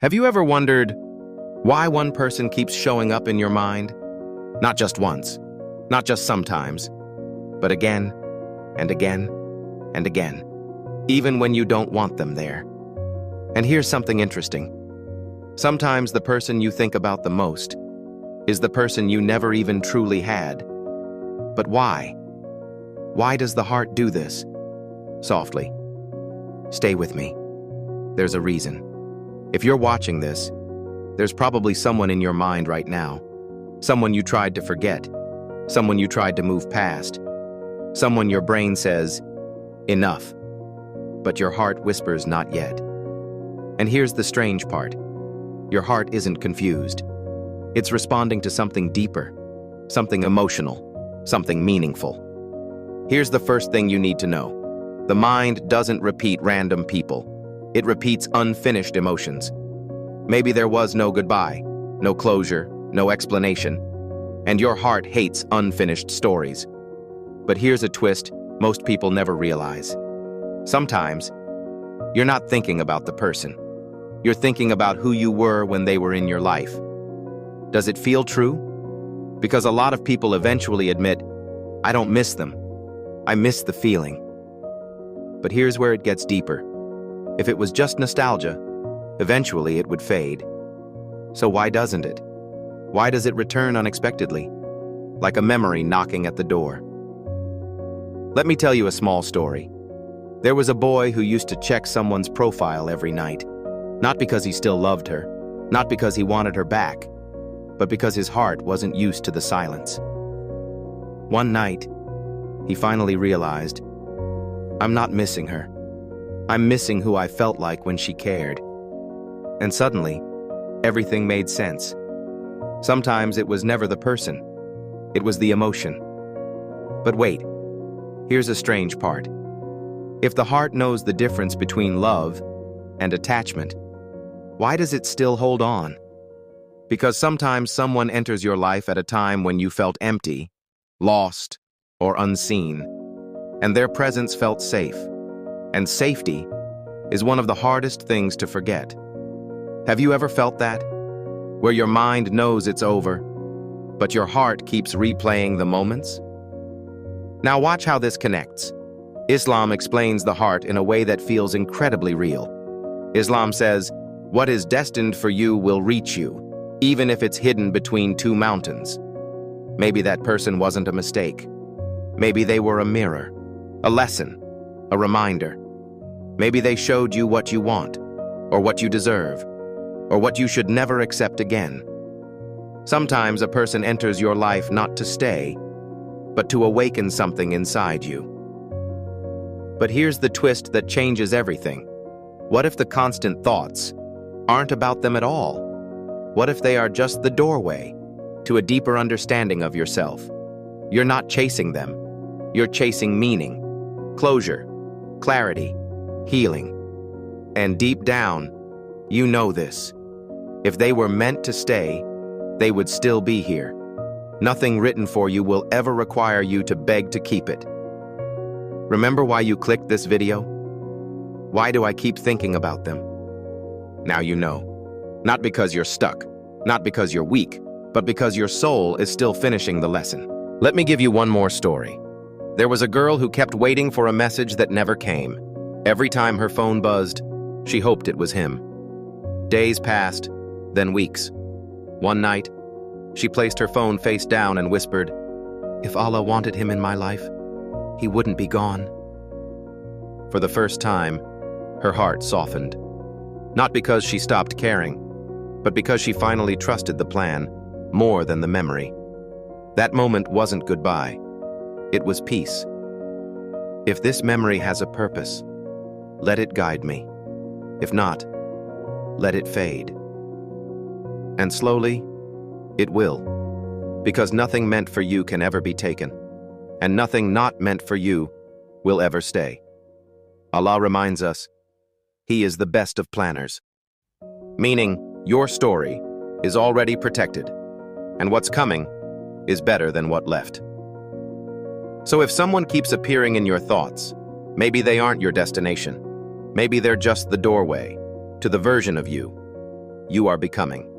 Have you ever wondered why one person keeps showing up in your mind? Not just once, not just sometimes, but again and again and again, even when you don't want them there. And here's something interesting. Sometimes the person you think about the most is the person you never even truly had. But why? Why does the heart do this? Softly. Stay with me. There's a reason. If you're watching this, there's probably someone in your mind right now. Someone you tried to forget. Someone you tried to move past. Someone your brain says, enough. But your heart whispers, not yet. And here's the strange part. Your heart isn't confused. It's responding to something deeper, something emotional, something meaningful. Here's the first thing you need to know. The mind doesn't repeat random people. It repeats unfinished emotions. Maybe there was no goodbye, no closure, no explanation, and your heart hates unfinished stories. But here's a twist most people never realize. Sometimes, you're not thinking about the person. You're thinking about who you were when they were in your life. Does it feel true? Because a lot of people eventually admit, I don't miss them. I miss the feeling. But here's where it gets deeper. If it was just nostalgia, eventually it would fade. So why doesn't it? Why does it return unexpectedly? Like a memory knocking at the door. Let me tell you a small story. There was a boy who used to check someone's profile every night. Not because he still loved her, not because he wanted her back, but because his heart wasn't used to the silence. One night, he finally realized, I'm not missing her. I'm missing who I felt like when she cared. And suddenly, everything made sense. Sometimes it was never the person. It was the emotion. But wait, here's a strange part. If the heart knows the difference between love and attachment, why does it still hold on? Because sometimes someone enters your life at a time when you felt empty, lost, or unseen, and their presence felt safe. And safety is one of the hardest things to forget. Have you ever felt that? Where your mind knows it's over, but your heart keeps replaying the moments? Now watch how this connects. Islam explains the heart in a way that feels incredibly real. Islam says, what is destined for you will reach you, even if it's hidden between two mountains. Maybe that person wasn't a mistake. Maybe they were a mirror, a lesson, a reminder. Maybe they showed you what you want, or what you deserve, or what you should never accept again. Sometimes a person enters your life not to stay, but to awaken something inside you. But here's the twist that changes everything. What if the constant thoughts aren't about them at all? What if they are just the doorway to a deeper understanding of yourself? You're not chasing them. You're chasing meaning, closure, clarity, healing. And deep down, you know this. If they were meant to stay, they would still be here. Nothing written for you will ever require you to beg to keep it. Remember why you clicked this video? Why do I keep thinking about them? Now you know. Not because you're stuck, not because you're weak, but because your soul is still finishing the lesson. Let me give you one more story. There was a girl who kept waiting for a message that never came. Every time her phone buzzed, she hoped it was him. Days passed, then weeks. One night, she placed her phone face down and whispered, if Allah wanted him in my life, he wouldn't be gone. For the first time, her heart softened. Not because she stopped caring, but because she finally trusted the plan more than the memory. That moment wasn't goodbye. It was peace. If this memory has a purpose, let it guide me. If not, let it fade. And slowly, it will. Because nothing meant for you can ever be taken, and nothing not meant for you will ever stay. Allah reminds us, He is the best of planners. Meaning, your story is already protected, and what's coming is better than what left. So if someone keeps appearing in your thoughts, maybe they aren't your destination. Maybe they're just the doorway to the version of you you are becoming.